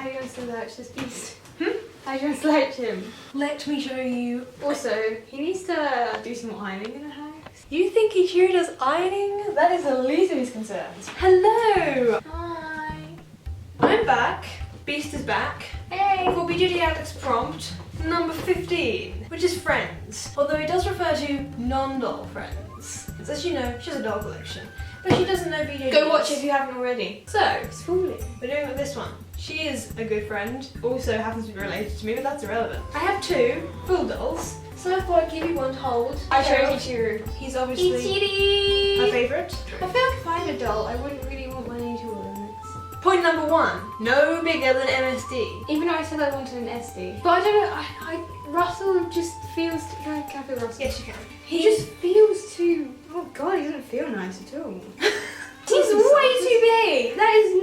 do you want to slouch this piece? How do you want to slouch him? Let me show you. Also, he needs to do some ironing in the house. You think Ichiro does ironing? That is the least of his concerns. Hello! Hi. I'm back. Beast is back. Hey. For BJD Addicts prompt number 15, which is friends. Although it does refer to non-doll friends. As you know, she has a doll collection, but she doesn't know BJD. Go watch it if you haven't already. So, It's fooling. we're doing it with this one. She is a good friend, also happens to be related to me, but that's irrelevant. I have two full dolls, so I thought I'd give you one to hold. I chose Ichiro. He's obviously Ichiri! my favourite. I feel like if I had a doll, I wouldn't really want my new limits. Point number 1, no bigger than MSD. Even though I said I wanted an SD. But I don't know, Russell just feels, can I feel Russell? Yes, you can. He just feels too, oh god, he doesn't feel nice at all. He's way too big! That is,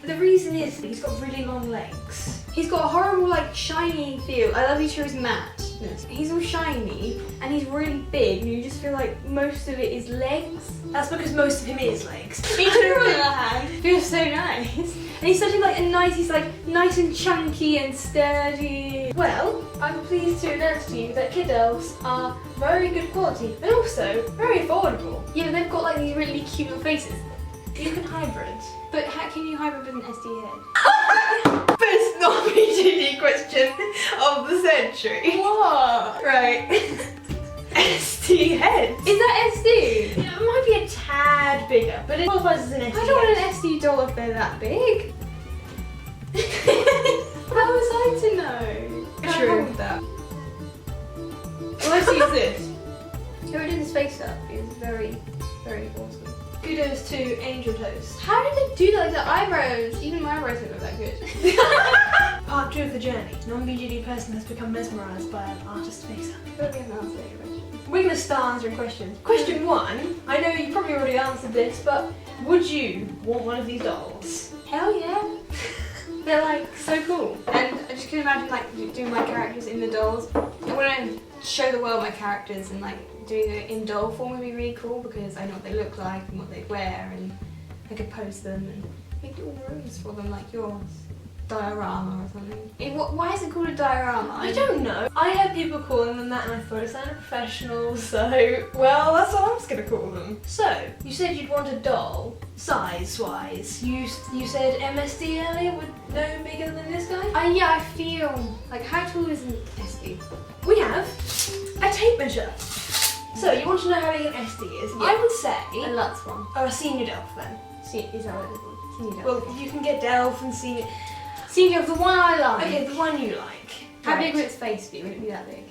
no. The reason is he's got really long legs. He's got a horrible, like, shiny feel. I love Ichiro's matteness. He's all shiny, and he's really big, and you just feel like most of it is legs. That's because most of him is legs. Ichiro, on the other hand, feels so nice. And he's such he's like nice and chunky and sturdy. Well, I'm pleased to announce to you that kid elves are very good quality, and also very affordable. Yeah, but they've got like these really cute little faces. You can hybrid. But how can you hybrid with an SD head? Best non-BJD question of the century. What? Right. SD head. Is that SD? It might be a tad bigger, but it qualifies as an SD I don't want head. an SD doll if they're that big. How was I to know? Can I True. hold that? Well, let's use this. Whoever did his face up is very, very awesome. Kudos to Angel Toast. How did they do that? Like the eyebrows, even my eyebrows don't look that good. Part 2 of the journey. Non-BJD person has become mesmerised by an artist's face-up. I feel like we haven't answered any questions. We're going to start answering questions. Question 1. I know you probably already answered this, but would you want one of these dolls? Hell yeah. They're like so cool. And I just can imagine like doing my characters in the dolls. I want to show the world my characters and like doing it in doll form would be really cool because I know what they look like and what they wear and I could post them and make little rooms for them like yours. Diorama or something. Why is it called a diorama? I don't know. I heard people calling them that and I thought it sounded professional, so, well, that's what I'm just going to call them. So, you said you'd want a doll, size-wise. You said MSD earlier, would no bigger than this guy? Yeah, I feel like how tall is an SD? We have a tape measure. So, you want to know how big an SD is? Yeah. I would say, A Lutz one. oh, a senior Delph then. Is that what it is? Senior Well, Delph. you can get Delph and senior. Senior, the one I like. Okay, the one you like. How Right. big would its face be? Would it be that big?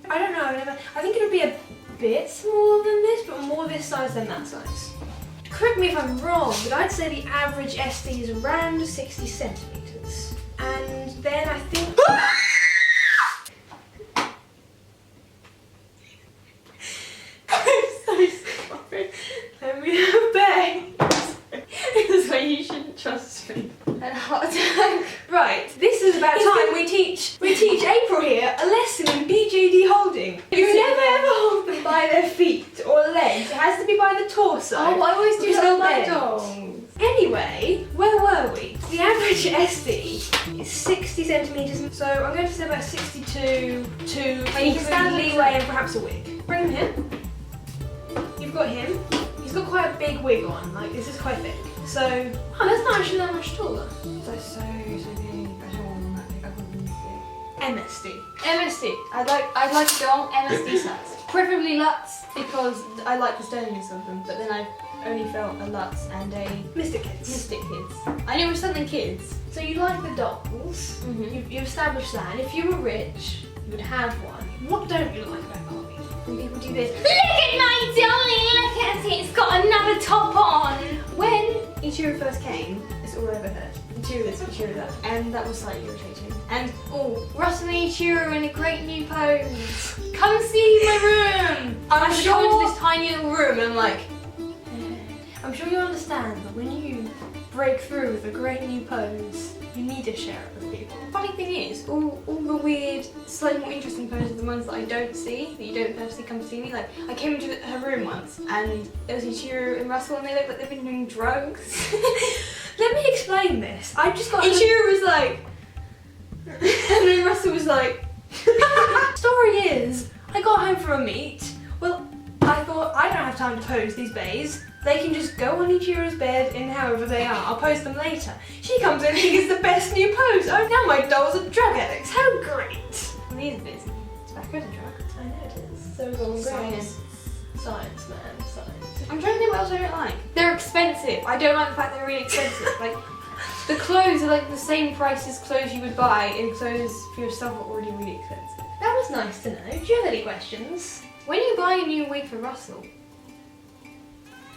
I don't know, I think it would be a bit smaller than this, but more this size than that size. Correct me if I'm wrong, but I'd say the average SD is around 60 centimetres. And then I think... I'm so sorry. Let me obey. This is why you shouldn't trust me. A heart attack. Right, this is about time we teach April here a lesson in BJD holding. You never ever hold them by their feet or legs. It has to be by the torso. Oh, I always do Because that with they'll my bend. dolls. Anyway, where were we? The average SD is 60 centimetres, so I'm going to say about 62 to include stand leeway and perhaps a wig. Bring him here. You've got him. He's got quite a big wig on, like this is quite thick. So, Oh, that's not actually that much taller. That's so big. I don't want them that big. I want them this MSD. big. MSD. I'd like to go on MSD size. Preferably Lutz because I like the sturdiness of them. But then I've only felt a Lutz and a Mystic Kids. Mystic Kids. I knew it was something kids. So you like the dolls. Mhm. You've established that. And if you were rich, you would have one. What don't you like about Barbie? When people do this. Look at my dolly! Look at it! It's got another top on! When Ichiro first came, it's all I ever heard. Ichiro this, Ichiro that. And that was slightly irritating. And, oh, Russell and Ichiro in a great new pose. Come see my room! I'm I sure- go into this tiny little room and I'm like, I'm sure you understand that when you break through with a great new pose, you need to share it with people. funny thing is, all the weird, slightly more interesting poses are the ones that I don't see, that you don't personally come to see me. Like, I came into her room once and there was Ichiro and Russell and they looked like they've been doing drugs. Let me explain this? I just got. Ichiro was like, and then Russell was like. Story is, I got home from a meet. Well, I thought I don't have time to pose these bays. They can just go on Ichiro's bed in however they are. I'll post them later. She comes in and she gets the best new pose. Oh, now my dolls are drug addicts. How great! These bits. Tobacco's a drug. I know it is. So is all Science. Science, man. Science. I'm trying to think what else I don't like. They're expensive. I don't like the fact they're really expensive. Like, the clothes are like the same price as clothes you would buy, and clothes for yourself are already really expensive. That was nice to know. Do you have any questions? When are you buying a new wig for Russell?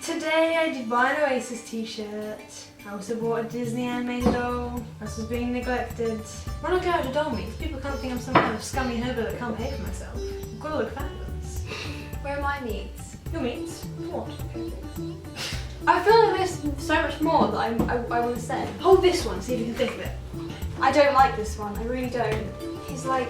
Today I did buy an Oasis t-shirt. I also bought a Disney animated doll. This was being neglected. When I go out to doll meets, people can't think I'm some kind of scummy hobo that can't pay for myself. I've got to look fabulous. Where are my meats? Your meets? What? I feel like there's so much more that I want to say. Hold this one, see if you can think of it. I don't like this one. I really don't. He's all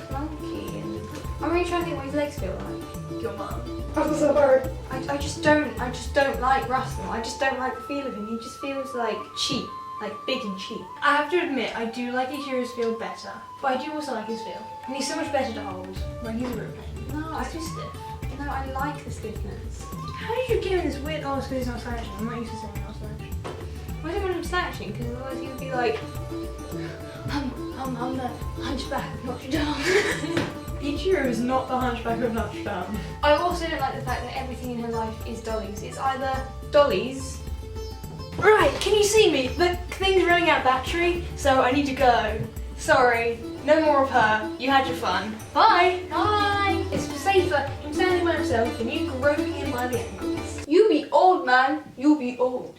clunky, and I'm really trying to think what his legs feel like. Your mum. I just don't like Russell. I just don't like the feel of him. He just feels like cheap, like big and cheap. I have to admit, I do like Ichiro's feel better, but I do also like his feel. And he's so much better to hold when he's a roommate. No, He's too stiff. No, I like the stiffness. How did you give him this weird? Oh, it's because he's not slouching. I'm not used to saying not slouching. Why do you want him slouching? Because otherwise he would be like, I'm the hunchback of Notre Dame. Ichiro is not the hunchback of Notre Dame. I also don't like the fact that everything in her life is dollies. It's either dollies. Right, can you see me? The thing's running out of battery, so I need to go. Sorry, no more of her. You had your fun. Bye. Bye. It's safer him standing by himself than you groping him by the ankles. You be old, man. You be old.